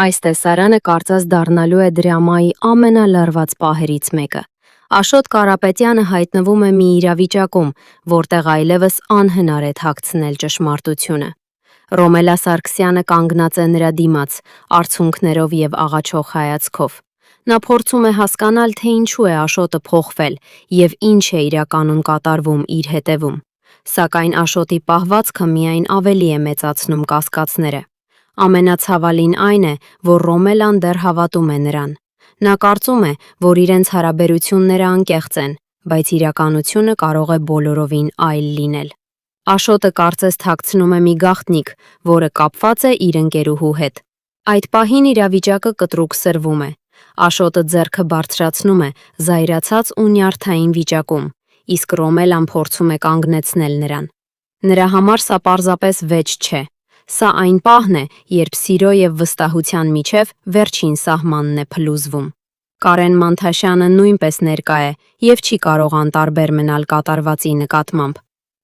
Այս տեսարանը կարծես դառնալու է դրամայի ամենալարված պահերից մեկը։ Աշոտ Կարապետյանը հայտնվում է մի իրավիճակում, որտեղ այլևս անհնար է թաքցնել ճշմարտությունը։ Ռոմելա Սարգսյանը կանգնած է նրա դիմաց, արցունքներով և աղաչող հայացքով։ Նա փորձում է հասկանալ, թե ինչու է Աշոտը փոխվել և ինչ է իրականում կատարվում իր հետևում։ Սակայն Աշոտի պահվածքը միայն ավելի է մեծացնում կասկածները։ Ամենացավալին այն է, որ Ռոմելան դեռ հավատում է նրան։ Նա կարծում է, որ իրենց հարաբերությունները անկեղծ են, բայց իրականությունը կարող է բոլորովին այլ լինել։ Աշոտը կարծես թաքցնում է մի գաղտնիք, որը կապված է իր ընկերուհու հետ։ Այդ պահին իրավիճակը կտրուկ սրվում է։ Աշոտը ձեռքը բարձրացնում է, զայրացած ու նյարդային վիճակում, իսկ Ռոմելան փորձում է կանգնեցնել նրան։ Նրա համար սա պարզապես վեճ չէ։ Սա այն պահն է, երբ սիրո և վստահության միջև վերջին սահմանն է փլուզվում։ Կարեն Մանթաշյանը նույնպես ներկա է և չի կարող անտարբեր մնալ կատարվածի նկատմամբ։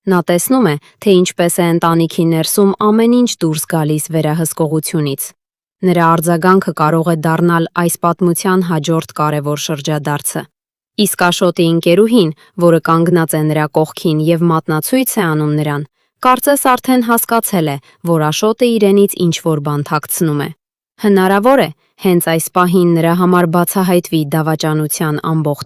Նա տեսնում է, թե ինչպես է ընտանիքի ներսում ամեն ինչ դուրս գալիս վերահսկողությունից։ Նրա արձագանքը կարող է դառնալ այս պատմության հաջորդ կարևոր շրջադարձը։ Իսկ Աշոտի ընկերուհին, որը կանգնած է նրա կողքին և մատնացույց է անում նրան, կարծես արդեն հասկացել է, որ Աշոտը իրենից ինչ-որ բան թաքցնում է։ Հնարավոր է, հենց այս պահին նրա համար բացահայտվի դավաճանության ամբողջ